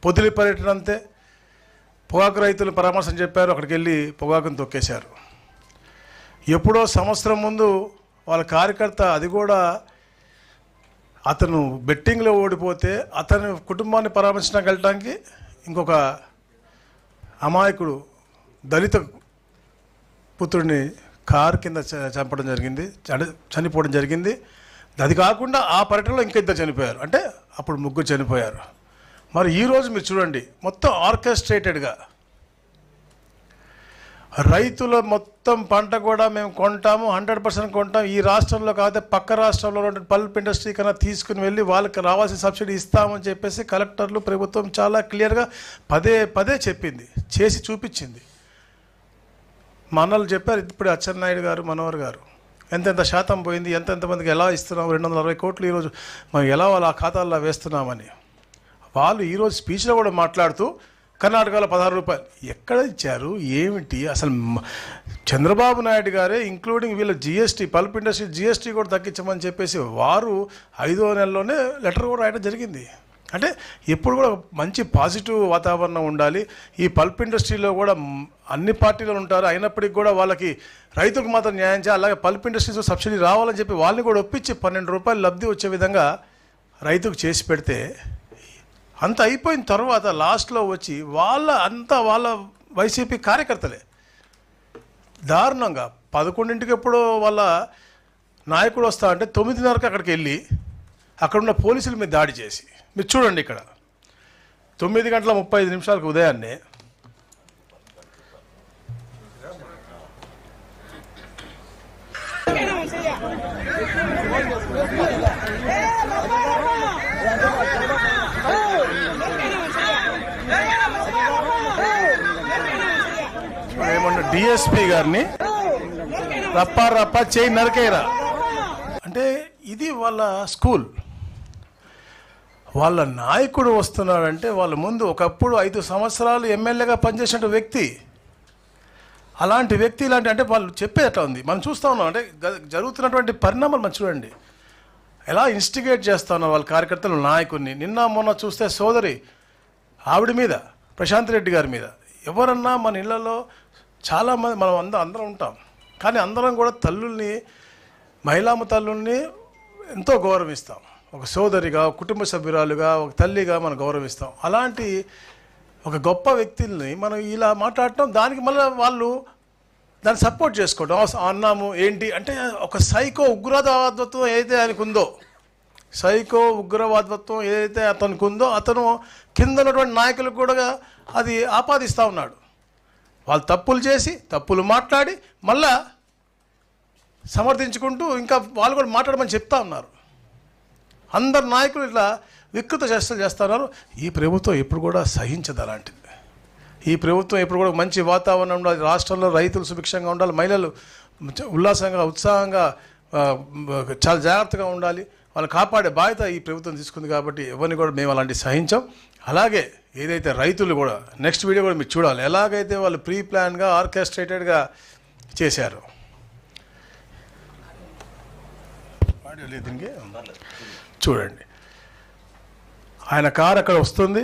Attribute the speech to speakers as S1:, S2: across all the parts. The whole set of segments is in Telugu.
S1: పొదిలి పర్యటన అంతే. పొగాకు రైతులు పరామర్శం చెప్పారు, అక్కడికి వెళ్ళి పొగాకును తొక్కేశారు. ఎప్పుడో సంవత్సరం ముందు వాళ్ళ కార్యకర్త, అది కూడా అతను బెట్టింగ్లో ఓడిపోతే అతని కుటుంబాన్ని పరామర్శించడానికి వెళ్ళడానికి ఇంకొక అమాయకుడు దళిత పుత్రుడిని కారు కింద చంపడం జరిగింది, చనిపోవడం జరిగింది. అది కాకుండా ఆ పర్యటనలో ఇంకా ఇద్దరు చనిపోయారు, అంటే అప్పుడు ముగ్గురు చనిపోయారు. మరి ఈరోజు మీరు చూడండి, మొత్తం ఆర్కెస్ట్రేటెడ్గా రైతుల మొత్తం పంట కూడా మేము కొంటాము, 100% కొంటాం. ఈ రాష్ట్రంలో కాకపోతే పక్క రాష్ట్రంలో ఉన్న పల్ప్ ఇండస్ట్రీ కన్నా తీసుకుని వెళ్ళి వాళ్ళకి రావాల్సిన సబ్సిడీ ఇస్తామని చెప్పేసి కలెక్టర్లు, ప్రభుత్వం చాలా క్లియర్గా పదే పదే చెప్పింది, చేసి చూపించింది. మనలు చెప్పారు ఇప్పుడు అచ్చెన్నాయుడు గారు, మనోహర్ గారు, ఎంతెంత శాతం పోయింది, ఎంతెంతమందికి ఎలా ఇస్తున్నాం, 260 కోట్లు ఈరోజు మనం ఎలా వాళ్ళ ఖాతాల్లో వేస్తున్నామని. వాళ్ళు ఈరోజు స్పీచ్లో కూడా మాట్లాడుతూ కర్ణాటకలో 16 రూపాయలు ఎక్కడ ఇచ్చారు, ఏమిటి అసలు? చంద్రబాబు నాయుడు గారే ఇంక్లూడింగ్ వీళ్ళ జిఎస్టీ, పల్ప్ ఇండస్ట్రీ జిఎస్టీ కూడా తగ్గించమని చెప్పేసి వారు 5వ నెలలోనే లెటర్ కూడా రాయడం జరిగింది. అంటే ఎప్పుడు కూడా మంచి పాజిటివ్ వాతావరణం ఉండాలి. ఈ పల్ప్ ఇండస్ట్రీలో కూడా అన్ని పార్టీలు ఉంటారు, అయినప్పటికీ కూడా వాళ్ళకి రైతులకు మాత్రం న్యాయం చేయాలి. అలాగే పల్ప్ ఇండస్ట్రీస్లో సబ్సిడీ రావాలని చెప్పి వాళ్ళని కూడా ఒప్పించి 12 రూపాయలు లబ్ధి వచ్చే విధంగా రైతుకు చేసి పెడితే, అంత అయిపోయిన తర్వాత లాస్ట్లో వచ్చి వాళ్ళ వైసీపీ కార్యకర్తలే దారుణంగా 11ంటికి ఎప్పుడో వాళ్ళ నాయకుడు వస్తా అంటే 9:30కి అక్కడికి వెళ్ళి అక్కడున్న పోలీసుల మీద దాడి చేసి, మీరు చూడండి ఇక్కడ 9:35 ఉదయాన్నే ఏమన్నా డిఎస్పీ గారిని రప్పా చేయి నరకేరా అంటే, ఇది వాళ్ళ స్కూల్. వాళ్ళ నాయకుడు వస్తున్నాడంటే వాళ్ళ ముందు ఒకప్పుడు 5 సంవత్సరాలు ఎమ్మెల్యేగా పనిచేసిన వ్యక్తి, అలాంటి వ్యక్తి ఇలాంటి అంటే వాళ్ళు చెప్పేది ఎట్లా ఉంది మనం చూస్తూ ఉన్నాం. అంటే జరుగుతున్నటువంటి పరిణామాలు మనం చూడండి, ఎలా ఇన్స్టిగేట్ చేస్తూ ఉన్నారు వాళ్ళ కార్యకర్తలు నాయకుడిని. నిన్న మొన్న చూస్తే సోదరి ఆవిడ మీద, ప్రశాంత్ రెడ్డి గారి మీద, ఎవరన్నా మన ఇళ్లలో చాలామంది మనం అందరం ఉంటాం, కానీ అందరం కూడా తల్లుల్ని, మహిళామ తల్లుల్ని ఎంతో గౌరవిస్తాం. ఒక సోదరిగా, ఒక కుటుంబ సభ్యురాలుగా, ఒక తల్లిగా మనం గౌరవిస్తాం. అలాంటి ఒక గొప్ప వ్యక్తుల్ని మనం ఇలా మాట్లాడటం, దానికి మళ్ళీ వాళ్ళు దాన్ని సపోర్ట్ చేసుకోవడం అన్నాము ఏంటి అంటే, ఒక సైకో ఉగ్రవాదత్వం ఏదైతే ఆయనకు ఉందో, సైకో ఉగ్రవాదత్వం ఏదైతే అతనికి ఉందో, అతను కింద ఉన్నటువంటి నాయకులకు కూడా అది ఆపాదిస్తూ ఉన్నాడు. వాళ్ళు తప్పులు చేసి, తప్పులు మాట్లాడి మళ్ళా సమర్థించుకుంటూ ఇంకా వాళ్ళు కూడా మాట్లాడమని చెప్తా ఉన్నారు. అందరు నాయకులు ఇట్లా వికృత చేష్టలు చేస్తున్నారు. ఈ ప్రభుత్వం ఎప్పుడు కూడా సహించదు అలాంటిది. ఈ ప్రభుత్వం ఎప్పుడు కూడా మంచి వాతావరణం ఉండాలి, రాష్ట్రంలో రైతులు సుభిక్షంగా ఉండాలి, మహిళలు ఉల్లాసంగా, ఉత్సాహంగా, చాలా జాగ్రత్తగా ఉండాలి, వాళ్ళు కాపాడే బాధ్యత ఈ ప్రభుత్వం తీసుకుంది. కాబట్టి ఎవరిని కూడా మేము అలాంటి సహించాం. అలాగే ఏదైతే రైతులు కూడా నెక్స్ట్ వీడియో కూడా మీరు చూడాలి, ఎలాగైతే వాళ్ళు ప్రీ ప్లాన్గా, ఆర్కెస్ట్రేటెడ్గా చేశారు. దీనికి చూడండి, ఆయన కారు అక్కడ వస్తుంది.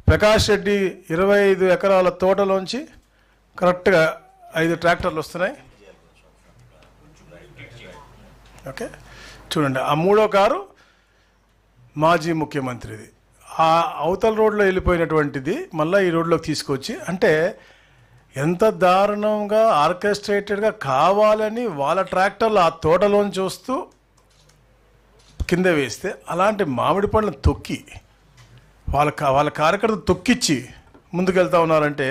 S1: ప్రకాష్ రెడ్డి 25 ఎకరాల తోటలోంచి కరెక్ట్గా 5 ట్రాక్టర్లు వస్తున్నాయి. ఓకే, చూడండి, ఆ 3వ కారు మాజీ ముఖ్యమంత్రిది. ఆ అవతల రోడ్లో వెళ్ళిపోయినటువంటిది మళ్ళీ ఈ రోడ్లోకి తీసుకొచ్చి, అంటే ఎంత దారుణంగా ఆర్కెస్ట్రేటెడ్గా కావాలని వాళ్ళ ట్రాక్టర్లు ఆ తోటలోంచి వస్తూ కింద వేస్తే, అలాంటి మామిడి పండ్లను తొక్కి వాళ్ళ కార్యకర్తలు తొక్కిచ్చి ముందుకెళ్తా ఉన్నారంటే,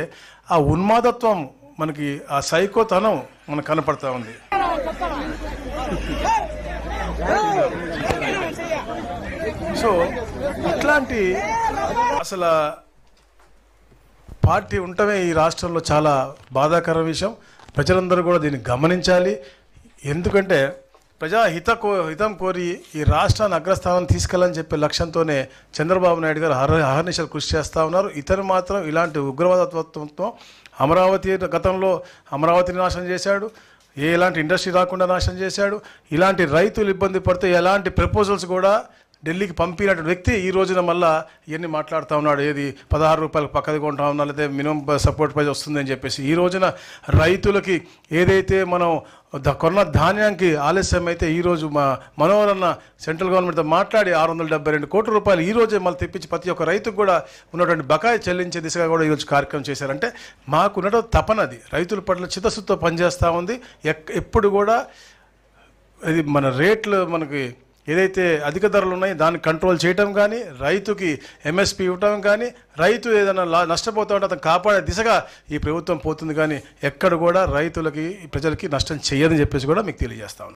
S1: ఆ ఉన్మాదత్వం మనకి, ఆ సైకోతనం మనకు కనపడతా ఉంది. సో ఇట్లాంటి అసలు పార్టీ ఉండటమే ఈ రాష్ట్రంలో చాలా బాధాకర విషయం. ప్రజలందరూ కూడా దీన్ని గమనించాలి. ఎందుకంటే హితం కోరి ఈ రాష్ట్రాన్ని అగ్రస్థానం తీసుకెళ్ళని చెప్పే లక్ష్యంతోనే చంద్రబాబు నాయుడు గారు అహర్నిశలు కృషి చేస్తూ ఉన్నారు. ఇతను మాత్రం ఇలాంటి ఉగ్రవాదత్వంతో గతంలో అమరావతిని నాశనం చేశాడు, ఎలాంటి ఇండస్ట్రీ రాకుండా నాశనం చేశాడు. ఇలాంటి రైతులు ఇబ్బంది పడితే ఎలాంటి ప్రపోజల్స్ కూడా ఢిల్లీకి పంపినటువంటి వ్యక్తి ఈ రోజున మళ్ళీ ఇవన్నీ మాట్లాడుతూ ఉన్నాడు. ఏది 16 రూపాయలకు పక్కది కొంటా ఉన్నా, లేకపోతే మినిమం సపోర్ట్ ప్రైస్ వస్తుందని చెప్పేసి. ఈ రోజున రైతులకి ఏదైతే మనం కొన్న ధాన్యానికి ఆలస్యం అయితే ఈరోజు మా మనోహర్ అన్న సెంట్రల్ గవర్నమెంట్తో మాట్లాడి 672 కోట్ల రూపాయలు ఈ రోజే మళ్ళీ తెప్పించి ప్రతి ఒక్క రైతుకు కూడా ఉన్నటువంటి బకాయి చెల్లించే దిశగా కూడా ఈరోజు కార్యక్రమం చేశారంటే మాకున్నటువంటి తపనది రైతుల పట్ల చిత్తశుద్ధితో పనిచేస్తూ ఉంది. ఎప్పుడు కూడా ఇది మన రేట్లు మనకి ఏదైతే అధిక ధరలు ఉన్నాయో దాన్ని కంట్రోల్ చేయటం కానీ, రైతుకి ఎంఎస్పి ఇవ్వటం కానీ, రైతు ఏదైనా నష్టపోతూ ఉంటే అతను కాపాడే దిశగా ఈ ప్రభుత్వం పోతుంది. కానీ ఎక్కడ కూడా రైతులకి ప్రజలకి నష్టం చేయదని చెప్పేసి కూడా మీకు తెలియజేస్తా ఉన్నాను.